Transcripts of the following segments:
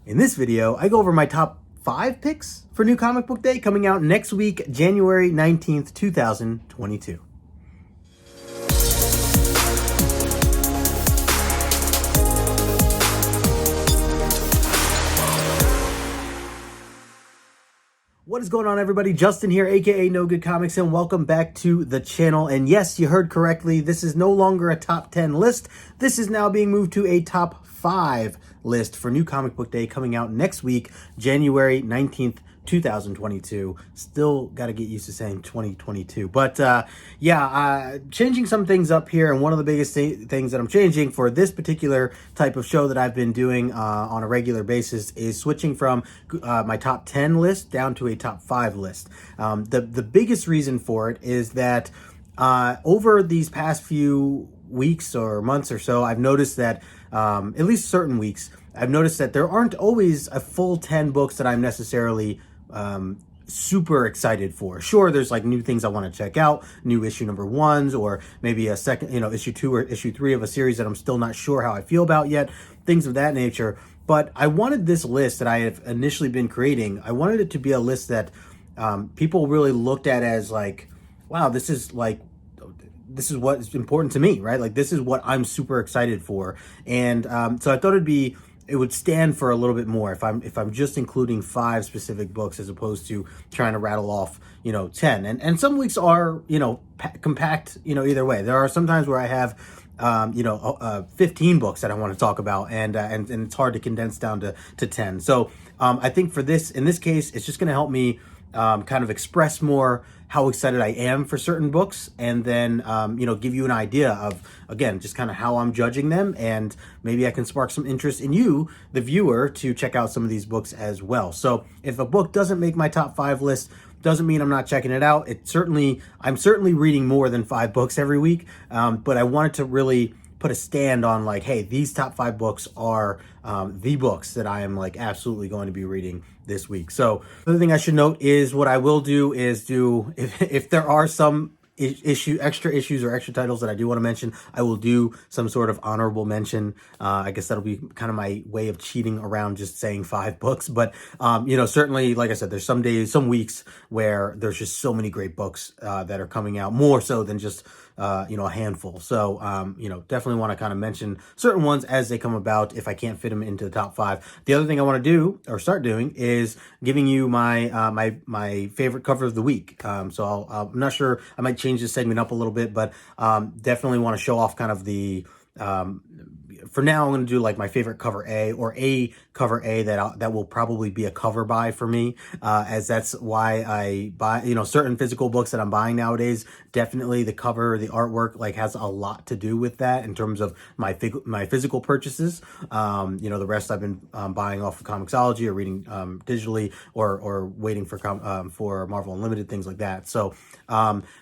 In this video, I go over my top 5 picks for New Comic Book Day coming out next week, January 19th, 2022. What is going on, everybody? Justin here, aka No Good Comics, and welcome back to the channel. And yes, you heard correctly, this is no longer a top 10 list. This is now being moved to a top 5 list for New Comic Book Day coming out next week, January 19th, 2022. Still got to get used to saying 2022. But changing some things up here. And one of the biggest things that I'm changing for this particular type of show that I've been doing on a regular basis is switching from my top 10 list down to a top 5 list. The biggest reason for it is that over these past few weeks or months or so, I've noticed that at least certain weeks, I've noticed that there aren't always a full 10 books that I'm necessarily super excited for. Sure, there's like new things I want to check out, new issue number 1s, or maybe a second, issue 2 or issue 3 of a series that I'm still not sure how I feel about yet, things of that nature. But I wanted this list that I have initially been creating, I wanted it to be a list that people really looked at as like, wow, this is what's important to me, right? Like, this is what I'm super excited for. And so I thought it would stand for a little bit more if I'm just including 5 specific books as opposed to trying to rattle off 10. And some weeks are compact either way. There are some times where I have 15 books that I want to talk about, and it's hard to condense down to 10. So I think in this case, it's just going to help me kind of express more how excited I am for certain books, and then give you an idea of, again, just kind of how I'm judging them, and maybe I can spark some interest in you, the viewer, to check out some of these books as well. So if a book doesn't make my top 5 list, doesn't mean I'm not checking it out. I'm certainly reading more than 5 books every week, but I wanted to really put a stand on, like, hey, these top 5 books are the books that I am like absolutely going to be reading this week. So the other thing I should note is what I will do is if there are some extra issues or extra titles that I do want to mention, I will do some sort of honorable mention. I guess that'll be kind of my way of cheating around just saying 5 books. But certainly, like I said, there's some days, some weeks where there's just so many great books that are coming out, more so than just a handful. So definitely want to kind of mention certain ones as they come about if I can't fit them into the top 5. The other thing I want to do or start doing is giving you my my favorite cover of the week. So I'm not sure, I might change this segment up a little bit, but definitely want to show off kind of the for now, I'm going to do like my favorite cover A, or a cover A that will probably be a cover buy for me, as that's why I buy, certain physical books that I'm buying nowadays. Definitely the cover, the artwork, like, has a lot to do with that in terms of my physical purchases. The rest I've been buying off of Comixology or reading digitally, or waiting for Marvel Unlimited, things like that. So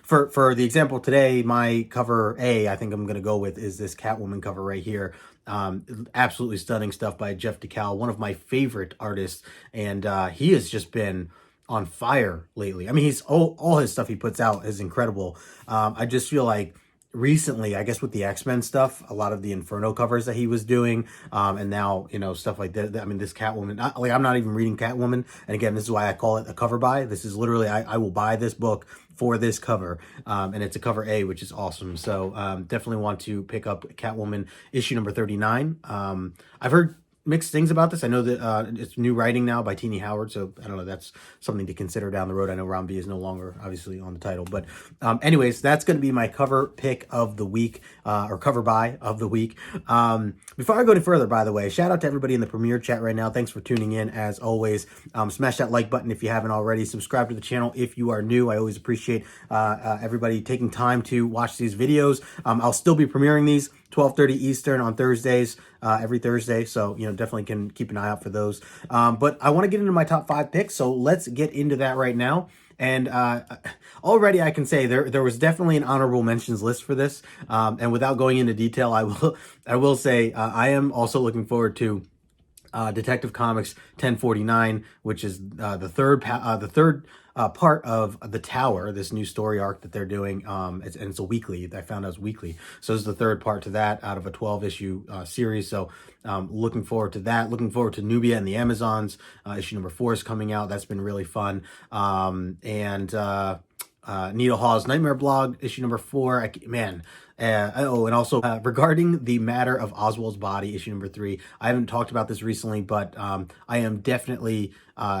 for the example today, my cover A, I think I'm going to go with, is this Catwoman cover right here. Absolutely stunning stuff by Jeff DeCal, one of my favorite artists, and he has just been on fire lately. I mean, he's all his stuff he puts out is incredible. I just feel like recently, I guess with the X-Men stuff, a lot of the Inferno covers that he was doing, and now stuff like that. I mean, this Catwoman, I'm not even reading Catwoman, and again, this is why I call it a cover buy. This is literally, I will buy this book for this cover, and it's a cover A, which is awesome. So definitely want to pick up Catwoman issue number 39. I've heard mixed things about this. I know that it's new writing now by Tini Howard, so I don't know, that's something to consider down the road. I know Ram V is no longer obviously on the title, but anyways, that's going to be my cover pick of the week, or cover buy of the week. Before I go any further, by the way, shout out to everybody in the Premiere chat right now. Thanks for tuning in as always. Smash that like button if you haven't already. Subscribe to the channel if you are new. I always appreciate everybody taking time to watch these videos. I'll still be premiering these 12:30 Eastern on Thursdays, every Thursday. So, definitely can keep an eye out for those. But I want to get into my top 5 picks. So let's get into that right now. And already I can say there was definitely an honorable mentions list for this. And without going into detail, I will say I am also looking forward to Detective Comics 1049, which is the third part of The Tower, this new story arc that they're doing. And it's a weekly. I found out it's weekly. So this is the third part to that out of a 12-issue series. So looking forward to that. Looking forward to Nubia and the Amazons. Issue number 4 is coming out. That's been really fun. Needle Hawes Nightmare Blog, issue number 4. And also regarding the matter of Oswald's body, issue number 3. I haven't talked about this recently, but I am definitely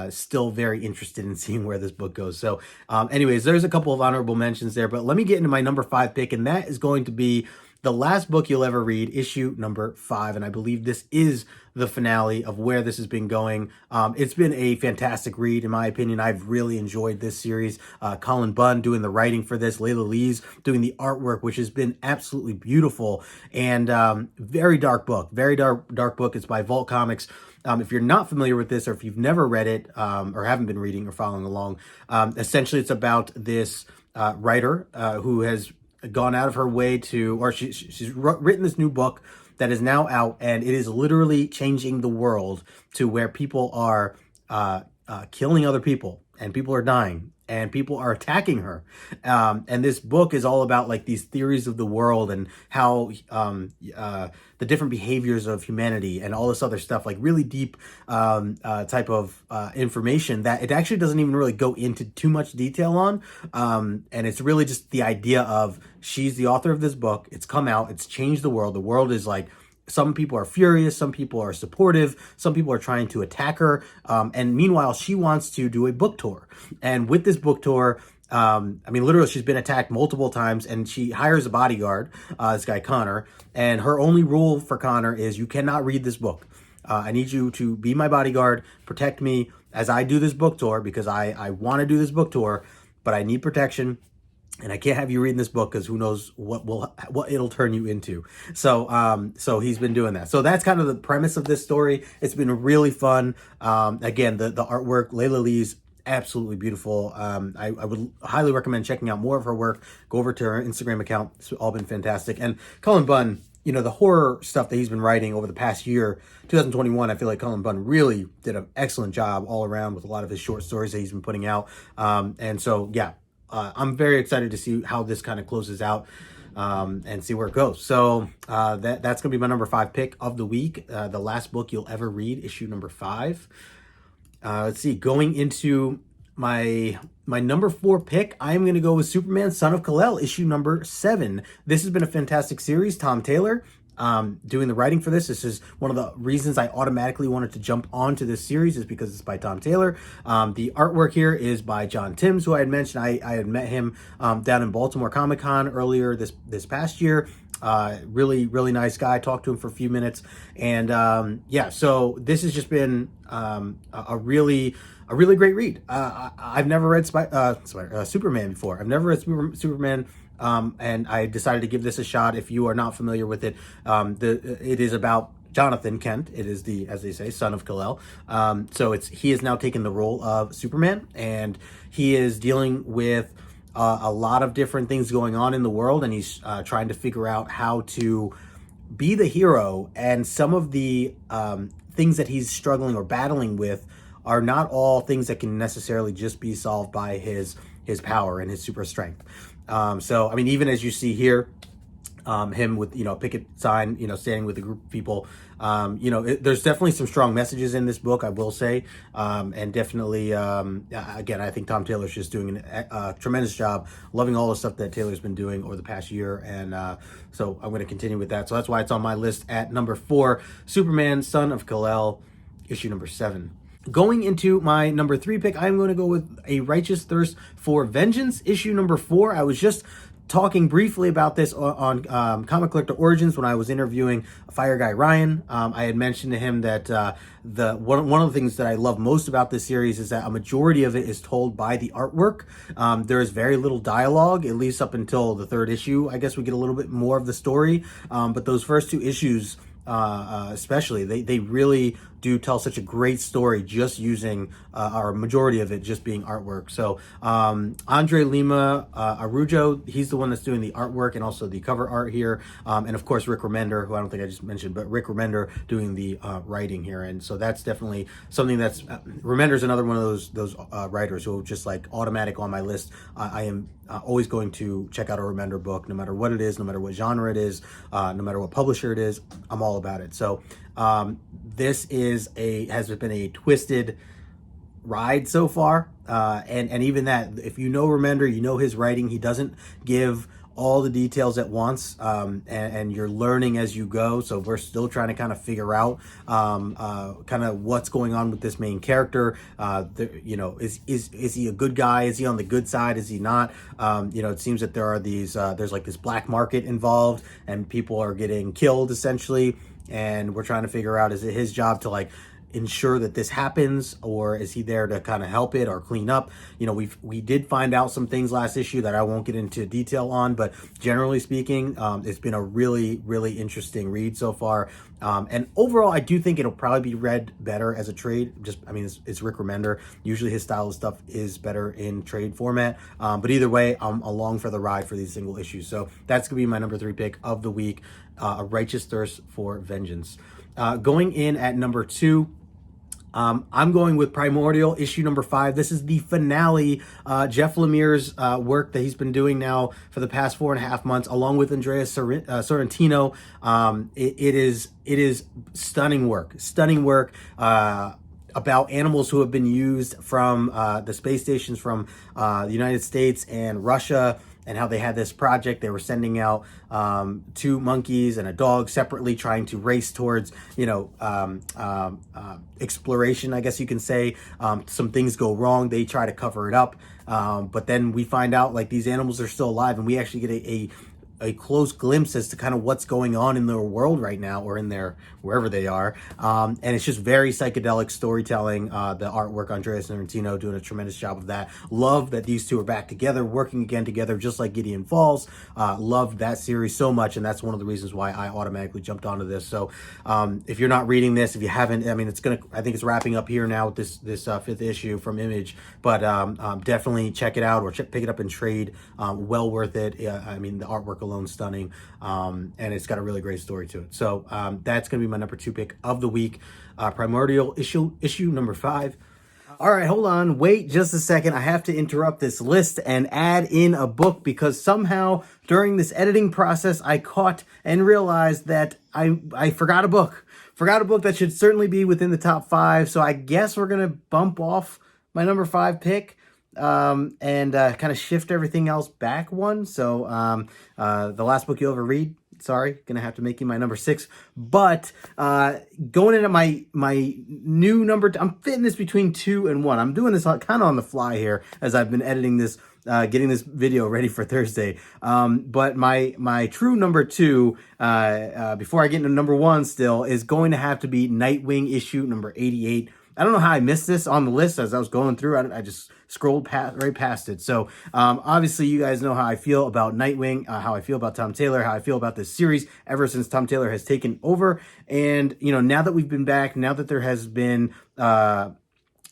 still very interested in seeing where this book goes. So anyways, there's a couple of honorable mentions there, but let me get into my number 5 pick, and that is going to be The Last Book You'll Ever Read, issue number 5. And I believe this is the finale of where this has been going. It's been a fantastic read, in my opinion. I've really enjoyed this series. Colin Bunn doing the writing for this, Layla Lees doing the artwork, which has been absolutely beautiful, and very dark book. Very dark book. It's by Vault Comics. If you're not familiar with this, or if you've never read it, or haven't been reading or following along, essentially it's about this writer who has gone out of her way to, or she's written this new book that is now out, and it is literally changing the world to where people are killing other people, and people are dying, and people are attacking her. And this book is all about like these theories of the world and how the different behaviors of humanity and all this other stuff, like really deep type of information that it actually doesn't even really go into too much detail on. And it's really just the idea of, she's the author of this book. It's come out. It's changed the world. The world is like, some people are furious, some people are supportive, some people are trying to attack her. And meanwhile, she wants to do a book tour. And with this book tour, literally she's been attacked multiple times, and she hires a bodyguard, this guy Connor. And her only rule for Connor is, you cannot read this book. I need you to be my bodyguard, protect me as I do this book tour, because I want to do this book tour, but I need protection. And I can't have you reading this book because who knows what it'll turn you into. So he's been doing that. So that's kind of the premise of this story. It's been really fun. Again, the artwork, Layla Lee's absolutely beautiful. I would highly recommend checking out more of her work. Go over to her Instagram account. It's all been fantastic. And Cullen Bunn, the horror stuff that he's been writing over the past year, 2021, I feel like Cullen Bunn really did an excellent job all around with a lot of his short stories that he's been putting out. And so, yeah. I'm very excited to see how this kind of closes out and see where it goes. So that's going to be my number 5 pick of the week. The Last Book You'll Ever Read, issue number 5. Let's see. Going into my number 4 pick, I'm going to go with Superman, Son of Kal-El, issue number 7. This has been a fantastic series. Tom Taylor doing the writing for this. This is one of the reasons I automatically wanted to jump onto this series, is because it's by Tom Taylor. The artwork here is by John Timms, who I had mentioned. I had met him down in Baltimore Comic-Con earlier this past year. Really, really nice guy. Talked to him for a few minutes. And so this has just been a really great read. I've never read Superman before. I've never read Superman. And I decided to give this a shot. If you are not familiar with it, it is about Jonathan Kent. It is the, as they say, son of Kal-El. So he has now taken the role of Superman, and he is dealing with a lot of different things going on in the world, and he's trying to figure out how to be the hero. And some of the things that he's struggling or battling with are not all things that can necessarily just be solved by his power and his super strength. Even as you see here, him with, picket sign, standing with a group of people, there's definitely some strong messages in this book, I will say. And definitely, again, I think Tom Taylor's just doing a tremendous job. Loving all the stuff that Taylor's been doing over the past year. And so I'm going to continue with that. So that's why it's on my list at number 4, Superman, Son of Kal-El, issue number 7. Going into my number 3 pick, I'm going to go with A Righteous Thirst for Vengeance, issue number 4. I was just talking briefly about this on Comic Collector Origins when I was interviewing Fire Guy Ryan. I had mentioned to him that one of the things that I love most about this series is that a majority of it is told by the artwork. There is very little dialogue, at least up until the 3rd issue. I guess we get a little bit more of the story, but those first 2 issues, especially, they really do tell such a great story just using our majority of it just being artwork. So Andre Lima Arujo, he's the one that's doing the artwork and also the cover art here, and of course Rick Remender, who I don't think I just mentioned, but Rick Remender doing the writing here. And so that's definitely something that's Remender's another one of those writers who just like automatic on my list. I am always going to check out a Remender book, no matter what it is, no matter what genre it is, no matter what publisher it is. I'm all about it. So this has been a twisted ride so far, and even that, if you know Remender, you know his writing. He doesn't give all the details at once, and you're learning as you go. So we're still trying to kind of figure out kind of what's going on with this main character. Is he a good guy? Is he on the good side? Is he not? It seems that there are there's like this black market involved, and people are getting killed essentially. And we're trying to figure out, is it his job to like ensure that this happens, or is he there to kind of help it or clean up? We did find out some things last issue that I won't get into detail on, but generally speaking, it's been a really, really interesting read so far. And overall, I do think it'll probably be read better as a trade. It's Rick Remender. Usually his style of stuff is better in trade format. But either way, I'm along for the ride for these single issues. So that's going to be my number 3 pick of the week, A Righteous Thirst for Vengeance. Going in at number 2, I'm going with Primordial, issue number 5. This is the finale. Jeff Lemire's work that he's been doing now for the past 4.5 months, along with Andrea Sorrentino. It is stunning work. About animals who have been used from the space stations from the United States and Russia, and how they had this project. They were sending out 2 monkeys and a dog separately, trying to race towards, exploration, I guess you can say. Some things go wrong. They try to cover it up. But then we find out like these animals are still alive, and we actually get a close glimpse as to kind of what's going on in their world right now, or in their wherever they are. And it's just very psychedelic storytelling. The artwork, Andrea Sorrentino doing a tremendous job of that. Love that these two are back together, working again together, just like Gideon Falls. Loved that series so much, and that's one of the reasons why I automatically jumped onto this. So if you're not reading this, if you haven't, I think it's wrapping up here now with this 5th issue from Image, but definitely check it out, or pick it up in trade. Well worth it. The artwork alone stunning, and it's got a really great story to it. So that's going to be my number 2 pick of the week, Primordial, issue number 5. All right, hold on, wait just a second. I have to interrupt this list and add in a book, because somehow during this editing process I caught and realized that I forgot a book that should certainly be within the top 5. So I guess we're gonna bump off my number 5 pick and kind of shift everything else back one. So the last book you'll ever read, sorry, gonna have to make you my number 6. But going into my new number, I'm fitting this between 2 and 1. I'm doing this kind of on the fly here as I've been editing this, getting this video ready for Thursday. But my true number 2, before I get into number 1 still, is going to have to be Nightwing issue number 88. I don't know how I missed this on the list as I was going through. I just scrolled right past it. So obviously you guys know how I feel about Nightwing, how I feel about Tom Taylor, how I feel about this series ever since Tom Taylor has taken over. And, now that we've been back, now that there has been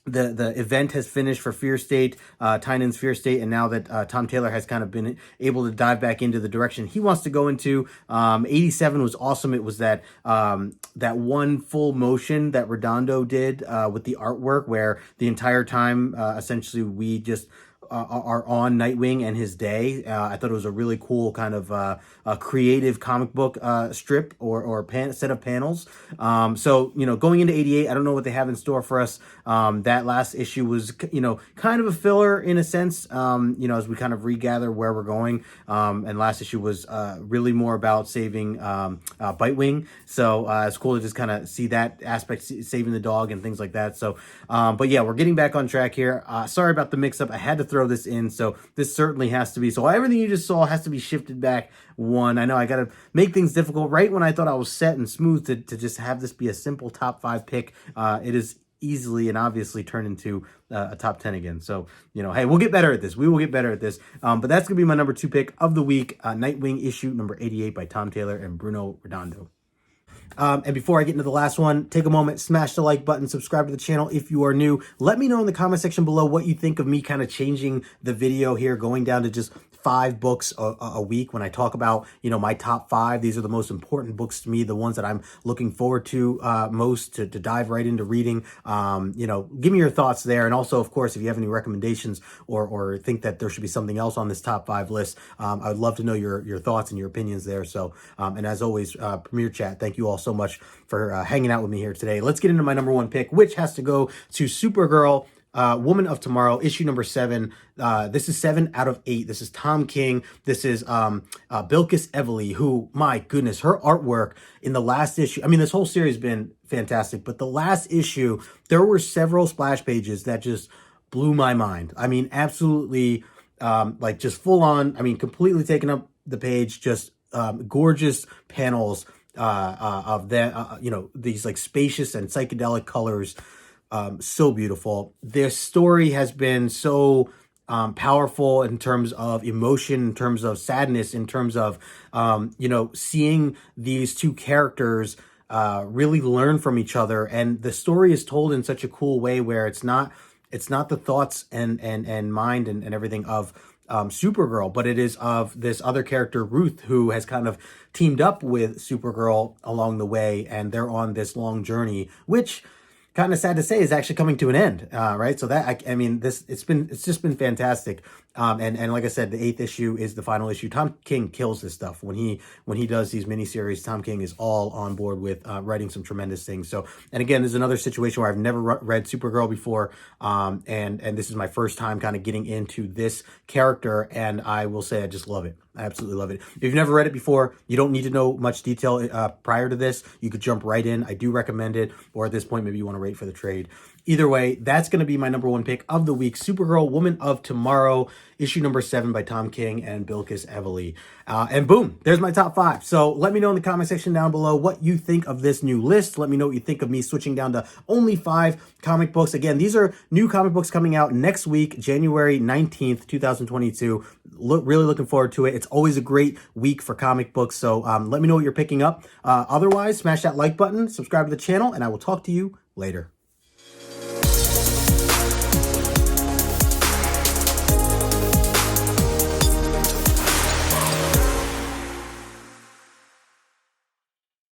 the event has finished for Fear State, Tynan's Fear State, and now that Tom Taylor has kind of been able to dive back into the direction he wants to go into. 87 was awesome. It was that one full motion that Redondo did with the artwork, where the entire time essentially we just are on Nightwing and his day. I thought it was a really cool kind of a creative comic book strip or set of panels. So, going into 88, I don't know what they have in store for us. That last issue was, kind of a filler in a sense, as we kind of regather where we're going. And last issue was really more about saving Bitewing. So it's cool to just kind of see that aspect, saving the dog and things like that. So, but yeah, we're getting back on track here. Sorry about the mix-up. I had to throw this in, so this certainly has to be. So everything you just saw has to be shifted back 1. I know I got to make things difficult right when I thought I was set and smooth to just have this be a simple top 5 pick. It is easily and obviously turned into a top 10 again. So, hey, we'll get better at this. We will get better at this. But that's going to be my number 2 pick of the week, Nightwing issue number 88 by Tom Taylor and Bruno Redondo. And before I get into the last one, take a moment, smash the like button, subscribe to the channel if you are new. Let me know in the comment section below what you think of me kind of changing the video here, going down to just 5 books a week when I talk about, my top 5. These are the most important books to me, the ones that I'm looking forward to most to dive right into reading. Give me your thoughts there. And also, of course, if you have any recommendations or think that there should be something else on this top 5 list, I would love to know your thoughts and your opinions there. So, and as always, Premier Chat, thank you all so much for hanging out with me here today. Let's get into my number 1 pick, which has to go to Supergirl, Woman of Tomorrow, issue number 7. This is 7 out of 8. This is Tom King. This is Bilquis Evely, who, my goodness, her artwork in the last issue. I mean, this whole series has been fantastic, but the last issue, there were several splash pages that just blew my mind. I mean, absolutely, just full on. I mean, completely taking up the page. Just gorgeous panels of that. These like spacious and psychedelic colors. So beautiful. This story has been so powerful in terms of emotion, in terms of sadness, in terms of, seeing these two characters really learn from each other. And the story is told in such a cool way where it's not the thoughts and mind and everything of Supergirl, but it is of this other character, Ruth, who has kind of teamed up with Supergirl along the way. And they're on this long journey, which, kind of sad to say, is actually coming to an end, right? So that, it's just been fantastic. And like I said, the 8th issue is the final issue. Tom King kills this stuff. When he does these miniseries, Tom King is all on board with writing some tremendous things. So, and again, there's another situation where I've never read Supergirl before, and this is my first time kind of getting into this character, and I will say I just love it. I absolutely love it. If you've never read it before, you don't need to know much detail prior to this. You could jump right in. I do recommend it. Or at this point, maybe you want to wait for the trade. Either way, that's going to be my number 1 pick of the week. Supergirl, Woman of Tomorrow, issue number 7 by Tom King and Bilquis Evely. And boom, there's my top 5. So let me know in the comment section down below what you think of this new list. Let me know what you think of me switching down to only 5 comic books. Again, these are new comic books coming out next week, January 19th, 2022. Really looking forward to it. It's always a great week for comic books. So let me know what you're picking up. Otherwise, smash that like button, subscribe to the channel, and I will talk to you later.